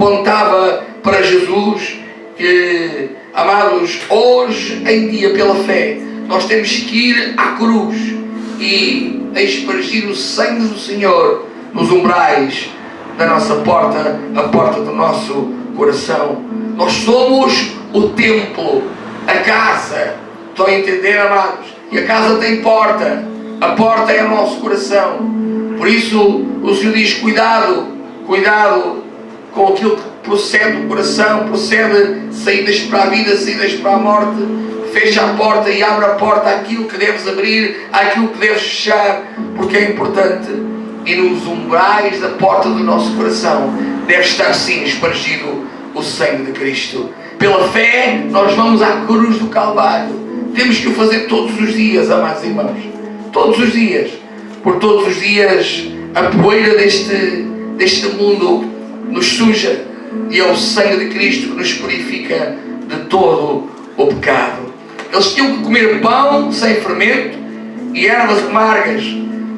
apontava para Jesus, que, amados, hoje em dia, pela fé, nós temos que ir à cruz e espargir o sangue do Senhor nos umbrais da nossa porta, a porta do nosso coração. Nós somos o templo, a casa. Estão a entender, amados? E a casa tem porta. A porta é o nosso coração. Por isso o Senhor diz: cuidado, cuidado com aquilo que procede do coração, procede saídas para a vida, saídas para a morte. Fecha a porta e abre a porta àquilo que deves abrir, àquilo que deves fechar, porque é importante. E nos umbrais da porta do nosso coração deve estar sim espargido o sangue de Cristo. Pela fé nós vamos à cruz do Calvário. Temos que o fazer todos os dias, amados irmãos. Todos os dias. Por todos os dias a poeira deste mundo nos suja, e é o sangue de Cristo que nos purifica de todo o pecado. Eles tinham que comer pão sem fermento e ervas amargas.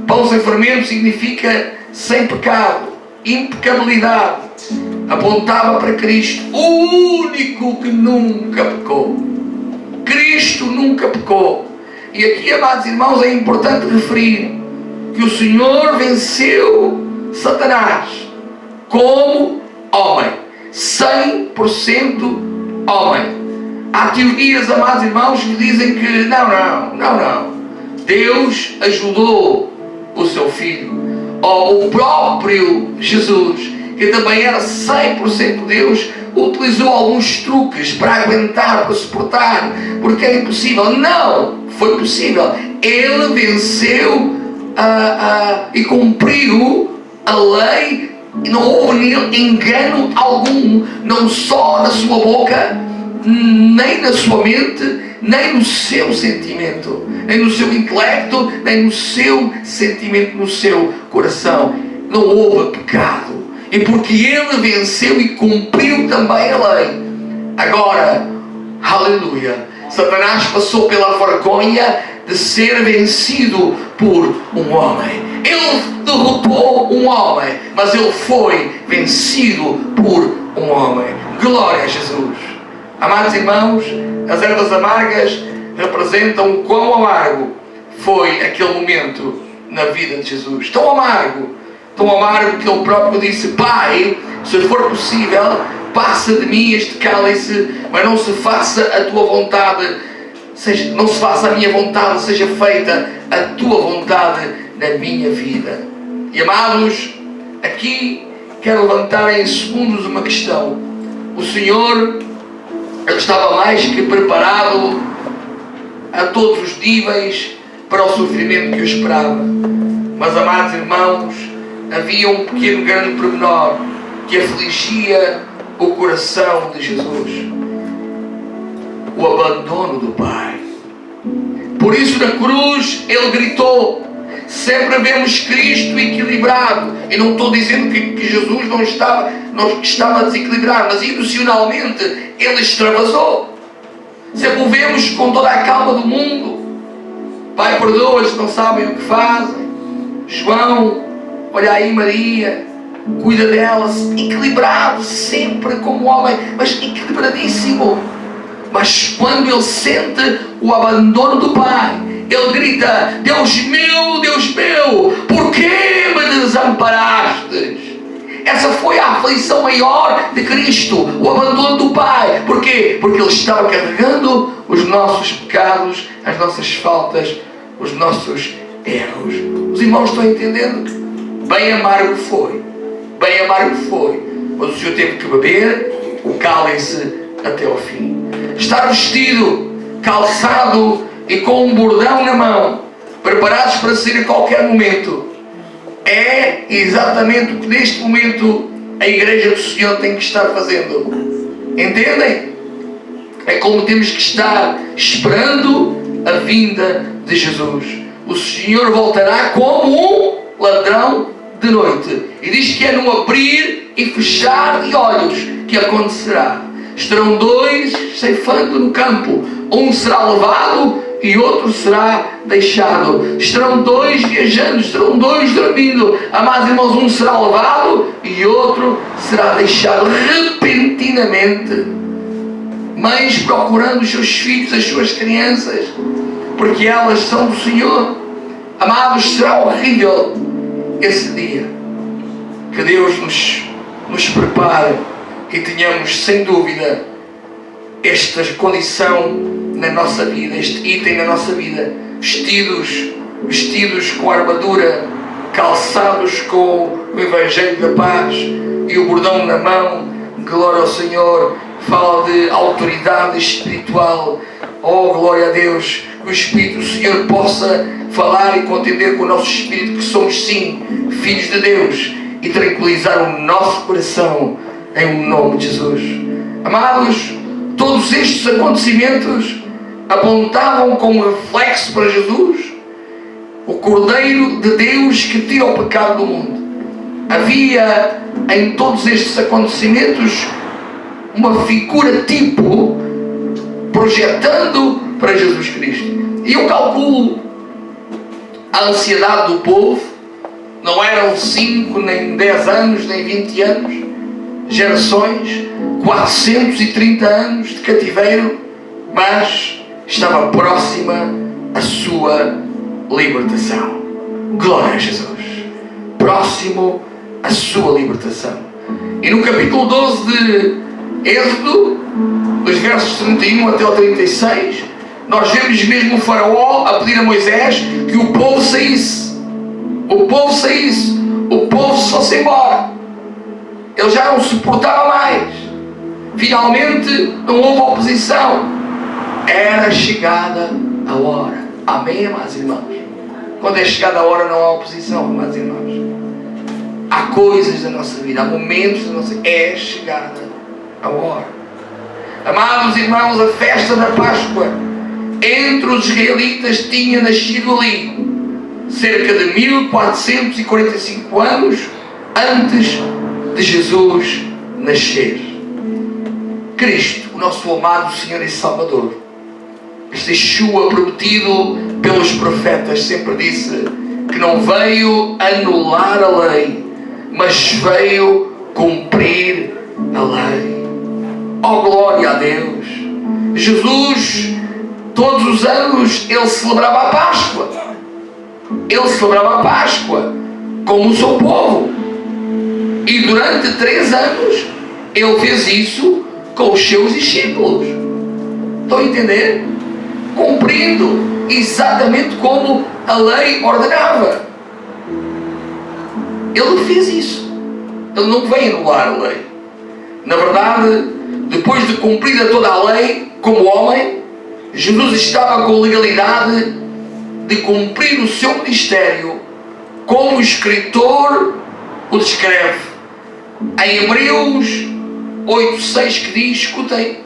Pão sem fermento significa sem pecado, impecabilidade. Apontava para Cristo, o único que nunca pecou. Cristo nunca pecou. E aqui, amados irmãos, é importante referir que o Senhor venceu Satanás como homem, 100% homem. Há teorias, amados irmãos, que dizem que não. Deus ajudou o seu filho, ou o próprio Jesus, que também era 100% Deus, utilizou alguns truques para aguentar, para suportar, porque era impossível. Não, foi possível. Ele venceu e cumpriu a lei. Não houve nele engano algum, não só na sua boca, nem na sua mente, nem no seu sentimento, nem no seu intelecto, nem no seu sentimento, no seu coração. Não houve pecado. E porque ele venceu e cumpriu também a lei, agora, aleluia, Satanás passou pela vergonha de ser vencido por um homem. Ele derrotou um homem, mas ele foi vencido por um homem. Glória a Jesus. Amados irmãos, as ervas amargas representam o quão amargo foi aquele momento na vida de Jesus. Tão amargo que ele próprio disse: Pai, se for possível, passa de mim este cálice, mas não se faça a tua vontade, não se faça a minha vontade, seja feita a tua vontade na minha vida. E amados, aqui quero levantar em segundos uma questão. O Senhor, ele estava mais que preparado a todos os níveis para o sofrimento que o esperava. Mas, amados irmãos, havia um pequeno grande pormenor que afligia o coração de Jesus: o abandono do Pai. Por isso, na cruz, ele gritou. Sempre vemos Cristo equilibrado, e não estou dizendo que Jesus não estava desequilibrado, mas emocionalmente ele extravasou. Sempre o vemos com toda a calma do mundo: Pai, perdoa-os, não sabem o que fazem. João, olha aí Maria, cuida dela, equilibrado, sempre como homem, mas equilibradíssimo. Mas quando ele sente o abandono do Pai, ele grita: Deus meu, por que me desamparastes? Essa foi a aflição maior de Cristo, o abandono do Pai. Porquê? Porque ele estava carregando os nossos pecados, as nossas faltas, os nossos erros. Os irmãos estão entendendo? Bem amargo foi, mas o Senhor teve que beber o cálice até ao fim. Estar vestido, calçado e com um bordão na mão, preparados para sair a qualquer momento, é exatamente o que neste momento a Igreja do Senhor tem que estar fazendo. Entendem? É como temos que estar esperando a vinda de Jesus. O Senhor voltará como um ladrão de noite, e diz que é no abrir e fechar de olhos que acontecerá. Estarão dois ceifando no campo, um será levado e outro será deixado. Estarão dois viajando, estarão dois dormindo. Amados irmãos, um será levado e outro será deixado. Repentinamente, mães procurando os seus filhos, as suas crianças, porque elas são do Senhor. Amados, será horrível esse dia. Que Deus nos prepare e tenhamos, sem dúvida, esta condição na nossa vida, este item na nossa vida, vestidos com a armadura, calçados com o Evangelho da Paz e o bordão na mão. Glória ao Senhor. Fala de autoridade espiritual. Oh, glória a Deus. Que o Espírito do Senhor possa falar e contender com o nosso espírito que somos sim filhos de Deus, e tranquilizar o nosso coração em nome de Jesus. Amados, todos estes acontecimentos apontavam como reflexo para Jesus, o Cordeiro de Deus que tira o pecado do mundo. Havia em todos estes acontecimentos uma figura tipo projetando para Jesus Cristo. E eu calculo a ansiedade do povo. Não eram 5, nem 10 anos, nem 20 anos, gerações, 430 anos de cativeiro, mas estava próxima a sua libertação. Glória a Jesus. Próximo a sua libertação. E no capítulo 12 de Êxodo, dos versos 31 até o 36, nós vemos mesmo o faraó a pedir a Moisés que o povo saísse. O povo saísse. O povo só se embora. Ele já não suportava mais. Finalmente não houve oposição. Era chegada a hora. Amém, amados irmãos? Quando é chegada a hora não há oposição, amados irmãos. Há coisas da nossa vida, há momentos da nossa vida. É chegada a hora. Amados irmãos, a festa da Páscoa entre os israelitas tinha nascido ali, cerca de 1445 anos antes de Jesus nascer. Cristo, o nosso amado Senhor e Salvador, este Yeshua prometido pelos profetas, sempre disse que não veio anular a lei, mas veio cumprir a lei. Oh, glória a Deus! Jesus, todos os anos, ele celebrava a Páscoa. Ele celebrava a Páscoa como o seu povo. E durante 3 anos, ele fez isso com os seus discípulos. Estão a entender? Cumprindo exatamente como a lei ordenava. Ele fez isso. Ele não veio anular a lei. Na verdade, depois de cumprida toda a lei, como homem, Jesus estava com legalidade de cumprir o seu ministério, como o escritor o descreve em Hebreus 8:6, que diz: escutem,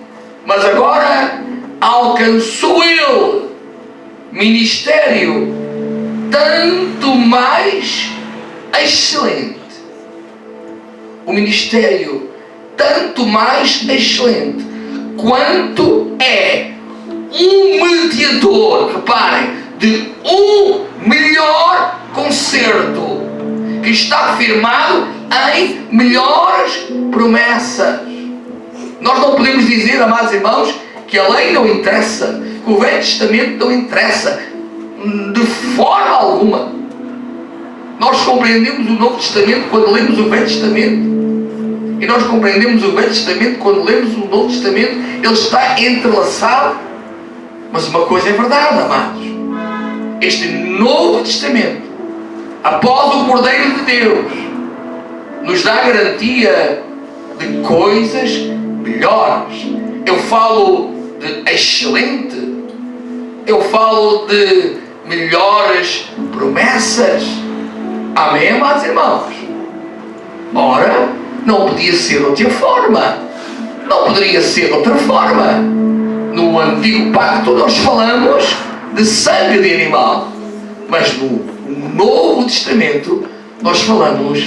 mas agora alcançou ele ministério tanto mais excelente. O ministério tanto mais excelente, quanto é um mediador, reparem, de um melhor concerto, que está firmado em melhores promessas. Nós não podemos dizer, amados irmãos, que a lei não interessa, que o Velho Testamento não interessa, de forma alguma. Nós compreendemos o Novo Testamento quando lemos o Velho Testamento. E nós compreendemos o Velho Testamento quando lemos o Novo Testamento. Ele está entrelaçado. Mas uma coisa é verdade, amados. Este Novo Testamento, após o Cordeiro de Deus, nos dá garantia de coisas melhores. Eu falo de excelente. Eu falo de melhores promessas. Amém, amados irmãos? Ora, não podia ser de outra forma. Não poderia ser de outra forma. No Antigo Pacto nós falamos de sangue de animal. Mas no Novo Testamento nós falamos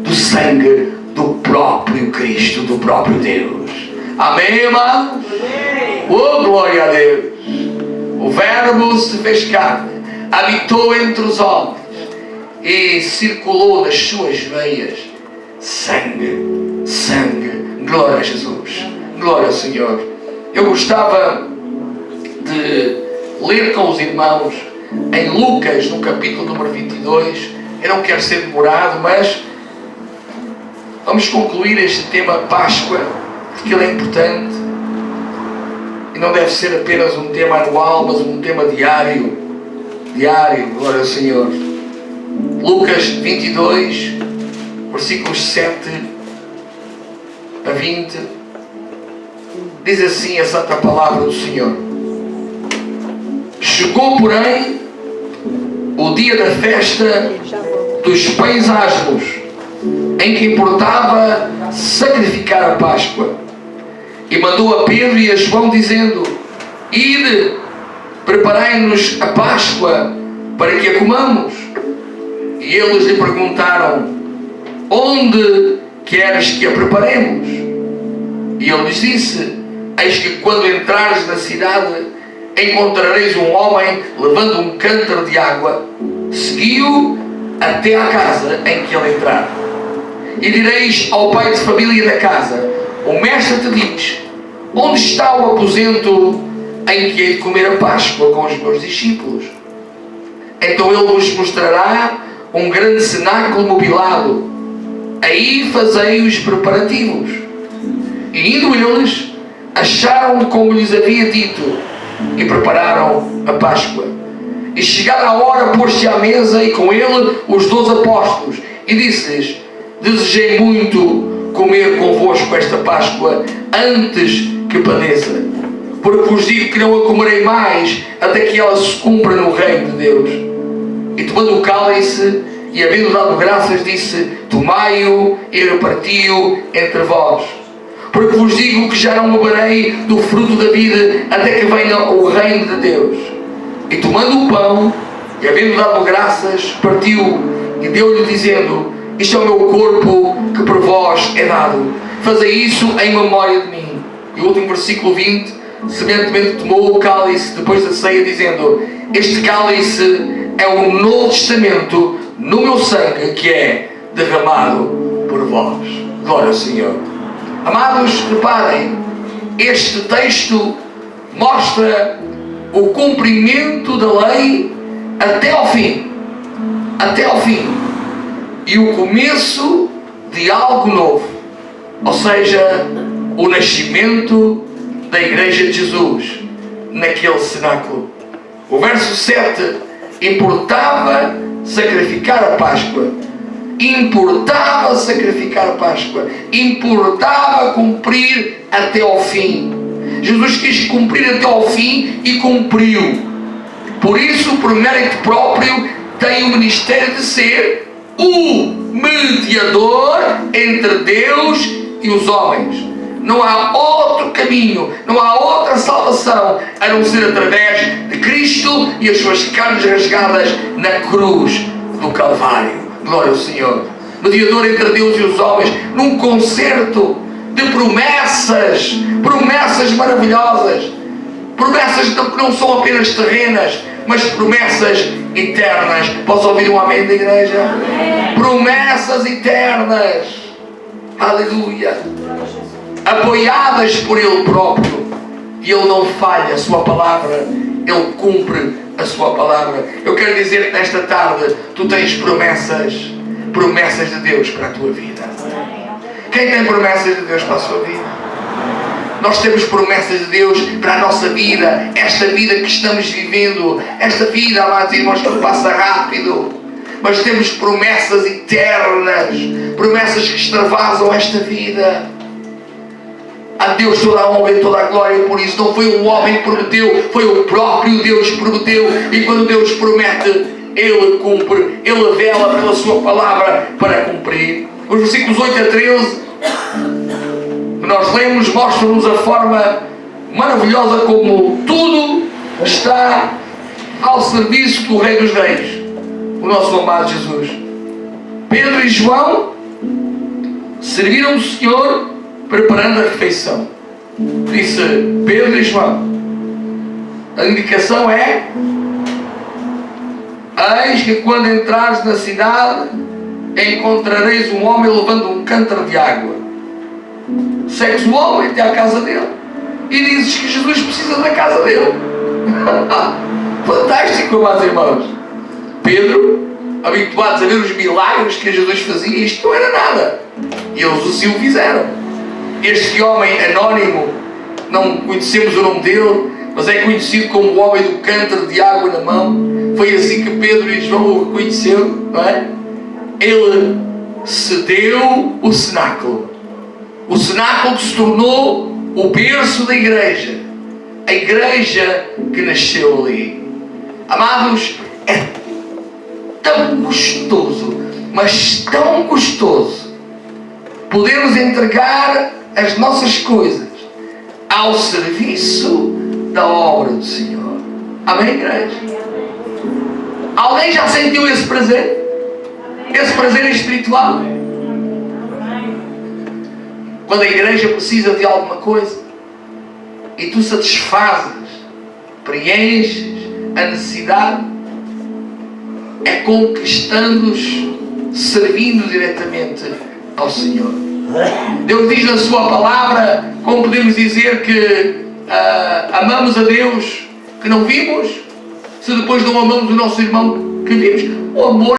do sangue do próprio Cristo, do próprio Deus. Amém, amados? Oh, glória a Deus! o Verbo se fez carne, habitou entre os homens e circulou nas suas veias sangue, sangue. Glória a Jesus, glória ao Senhor. Eu gostava de ler com os irmãos em Lucas, no capítulo número 22. Eu não quero ser demorado, mas vamos concluir este tema Páscoa, porque ele é importante e não deve ser apenas um tema anual, mas um tema diário. Diário, glória ao Senhor. Lucas 22, versículos 7 a 20, diz assim a santa palavra do Senhor. Chegou, porém, o dia da festa dos pães asmos, em que importava sacrificar a Páscoa, e mandou a Pedro e a João, dizendo: Ide, preparai-nos a Páscoa, para que a comamos. E eles lhe perguntaram: Onde queres que a preparemos? E ele lhes disse: Eis que quando entrares na cidade, encontrareis um homem levando um cântaro de água. Segui-o até à casa em que ele entrar. E direis ao pai de família da casa: O mestre te diz: Onde está o aposento em que hei de comer a Páscoa com os meus discípulos? Então ele vos mostrará um grande cenáculo mobilado. Aí fazei os preparativos. E indo eles, acharam como lhes havia dito, e prepararam a Páscoa. E chegada a hora, pôs-se à mesa, e com ele os 12 apóstolos, e disse-lhes: Desejei muito comer convosco esta Páscoa antes que padeça, porque vos digo que não a comerei mais até que ela se cumpra no reino de Deus. E tomando o cálice e havendo dado graças, disse: Tomai-o e reparti-o entre vós, porque vos digo que já não beberei do fruto da vida até que venha o reino de Deus. E tomando o pão e havendo dado graças, partiu e deu-lhe, dizendo: Isto é o meu corpo que por vós é dado, fazei isso em memória de mim. E o último versículo 20: Semelhantemente tomou o cálice depois da ceia, dizendo: Este cálice é o Novo Testamento no meu sangue, que é derramado por vós. Glória ao Senhor. Amados, reparem, este texto mostra o cumprimento da lei até ao fim. Até ao fim. E o começo de algo novo. Ou seja, o nascimento da Igreja de Jesus naquele cenáculo. O verso 7: Importava sacrificar a Páscoa. Importava sacrificar a Páscoa. Importava cumprir até ao fim. Jesus quis cumprir até ao fim e cumpriu. Por isso, por mérito próprio, tem o ministério de ser o mediador entre Deus e os homens. Não há outro caminho, não há outra salvação a não ser através de Cristo e as suas carnes rasgadas na cruz do Calvário. Glória ao Senhor. Mediador entre Deus e os homens, num concerto de promessas, promessas maravilhosas, promessas que não são apenas terrenas, mas promessas eternas. Posso ouvir um amém da igreja? Amém. Promessas eternas. Aleluia. Apoiadas por Ele próprio. E Ele não falha a sua palavra, Ele cumpre a sua palavra. Eu quero dizer que nesta tarde tu tens promessas de Deus para a tua vida. Quem tem promessas de Deus para a sua vida? Nós temos promessas de Deus para a nossa vida, esta vida que estamos vivendo, esta vida, amados irmãos, que passa rápido, mas temos promessas eternas, promessas que extravasam esta vida. A Deus toda a honra e toda a glória. Por isso não foi um homem que prometeu, foi o próprio Deus que prometeu. E quando Deus promete, Ele cumpre, Ele vela pela sua palavra para cumprir. Os versículos 8 a 13 que nós lemos mostram-nos a forma maravilhosa como tudo está ao serviço do Rei dos Reis, o nosso amado Jesus. Pedro e João serviram o Senhor preparando a refeição. Disse Pedro e João: A indicação é: eis que quando entrares na cidade, encontrareis um homem levando um cântaro de água. Segues o homem até à casa dele e dizes que Jesus precisa da casa dele. Fantástico, meus irmãos. Pedro, habituados a ver os milagres que Jesus fazia, isto não era nada. E eles assim o fizeram. Este homem anónimo, não conhecemos o nome dele, mas é conhecido como o homem do cântaro de água na mão. Foi assim que Pedro e João o reconheceram, não é? Ele cedeu o cenáculo. O cenáculo que se tornou o berço da igreja. A igreja que nasceu ali. Amados, é tão gostoso, mas tão gostoso, podermos entregar as nossas coisas ao serviço da obra do Senhor. Amém, igreja? Alguém já sentiu esse prazer? Esse prazer espiritual? Quando a igreja precisa de alguma coisa e tu satisfazes, preenches a necessidade, é conquistando-os, servindo diretamente ao Senhor. Deus diz na sua palavra, como podemos dizer que amamos a Deus que não vimos, se depois não amamos o nosso irmão que vimos. O amor